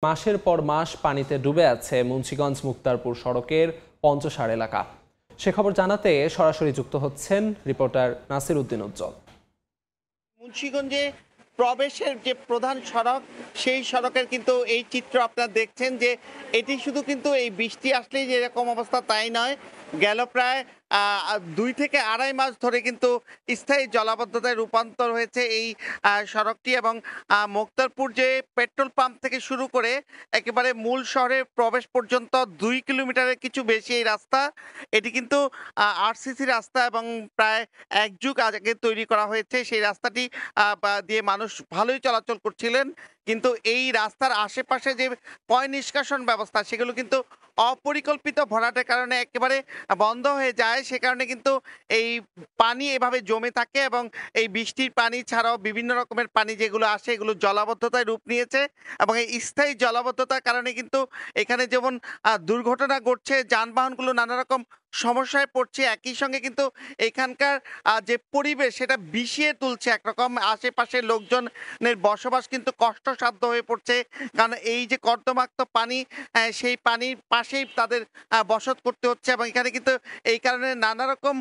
মাসের পর মাস পানিতে ডুবে আছে মুন্সিগঞ্জ মুক্তারপুর সড়কের পঞ্চসার এলাকা। সে খবর জানাতে সরাসরি যুক্ত হচ্ছেন রিপোর্টার নাসির উদ্দিন উজ্জ্বল। মুন্সিগঞ্জে প্রবেশের যে প্রধান সড়ক, সেই সড়কের কিন্তু এই চিত্র আপনারা দেখছেন যে এটি শুধু কিন্তু এই বৃষ্টি আসলেই যে এরকম অবস্থা তাই নয়, গেল প্রায় 2 থেকে আড়াই মাস ধরে কিন্তু স্থায়ী জলাবদ্ধতায় রূপান্তর হয়েছে এই সড়কটি। এবং মুক্তারপুর যে পেট্রোল পাম্প থেকে শুরু করে একেবারে মূল শহরের প্রবেশ পর্যন্ত 2 কিলোমিটারের কিছু বেশি এই রাস্তা। এটি কিন্তু আরসিসি রাস্তা এবং প্রায় 1 যুগ আগে তৈরি করা হয়েছে। সেই রাস্তাটি দিয়ে মানুষ ভালোই চলাচল করছিলেন, কিন্তু এই রাস্তার আশেপাশে যে পয় নিষ্কাশন ব্যবস্থা সেগুলো কিন্তু অপরিকল্পিত ভরাটের কারণে একেবারে বন্ধ হয়ে যায়। সে কারণে কিন্তু এই পানি এভাবে জমে থাকে এবং এই বৃষ্টির পানি ছাড়াও বিভিন্ন রকমের পানি যেগুলো আসে এগুলো জলাবদ্ধতায় রূপ নিয়েছে। এবং এই স্থায়ী জলাবদ্ধতার কারণে কিন্তু এখানে যেমন দুর্ঘটনা ঘটছে, যানবাহনগুলো নানা রকম সমস্যায় পড়ছে, একই সঙ্গে কিন্তু এখানকার যে পরিবেশ সেটা বিষিয়ে তুলছে একরকম। আশেপাশের লোকজনের বসবাস কিন্তু কষ্টসাধ্য হয়ে পড়ছে, কারণ এই যে কর্দমাক্ত পানি, সেই পানির পাশেই তাদের বসত করতে হচ্ছে এবং এখানে কিন্তু এই কারণে নানা রকম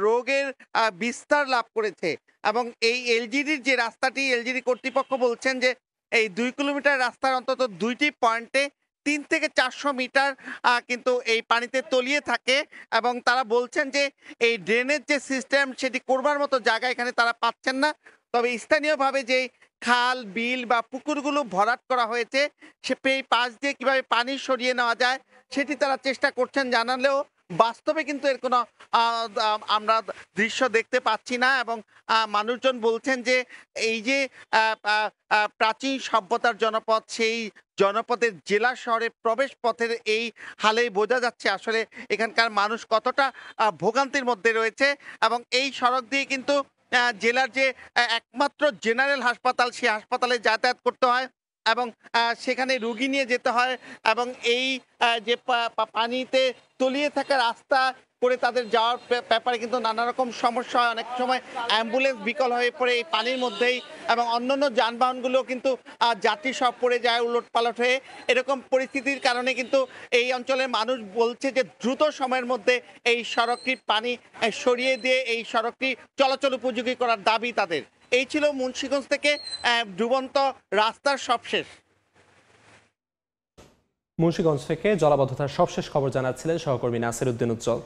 রোগের বিস্তার লাভ করেছে। এবং এই এলজিডির যে রাস্তাটি, এলজিডি কর্তৃপক্ষ বলছেন যে এই 2 কিলোমিটার রাস্তার অন্তত 2টি পয়েন্টে 3 থেকে 400 মিটার কিন্তু এই পানিতে তলিয়ে থাকে। এবং তারা বলছেন যে এই ড্রেনেজ যে সিস্টেম সেটি করবার মতো জায়গা এখানে তারা পাচ্ছেন না। তবে স্থানীয়ভাবে যে খাল, বিল বা পুকুরগুলো ভরাট করা হয়েছে, সে পাশ দিয়ে কিভাবে পানি সরিয়ে নেওয়া যায় সেটি তারা চেষ্টা করছেন জানালেও বাস্তবে কিন্তু এর কোনো আমরা দৃশ্য দেখতে পাচ্ছি না। এবং মানুষজন বলছেন যে এই যে প্রাচীন সভ্যতার জনপদ, সেই জনপদের জেলা শহরের প্রবেশ পথের এই হালেই বোঝা যাচ্ছে আসলে এখানকার মানুষ কতটা ভোগান্তির মধ্যে রয়েছে। এবং এই সড়ক দিয়ে কিন্তু জেলার যে একমাত্র জেনারেল হাসপাতাল, সেই হাসপাতালে যাতায়াত করতে হয় এবং সেখানে রুগী নিয়ে যেতে হয়। এবং এই যে পানিতে তলিয়ে থাকা রাস্তা করে তাদের যাওয়ার ব্যাপারে কিন্তু নানা রকম সমস্যা হয়। অনেক সময় অ্যাম্বুলেন্স বিকল হয়ে পড়ে এই পানির মধ্যেই, এবং অন্যান্য যানবাহনগুলো কিন্তু যাত্রী সব পড়ে যায় উলটপালট হয়ে। এরকম পরিস্থিতির কারণে কিন্তু এই অঞ্চলের মানুষ বলছে যে দ্রুত সময়ের মধ্যে এই সড়কটির পানি সরিয়ে দিয়ে এই সড়কটি চলাচল উপযোগী করার দাবি তাদের। এই ছিল মুন্সিগঞ্জ থেকে ডুবন্ত রাস্তার সবশেষ। মুন্সিগঞ্জ থেকে জলাবদ্ধতার সবশেষ খবর জানাচ্ছিলেন সহকর্মী নাসির উদ্দিন উজ্জ্বল।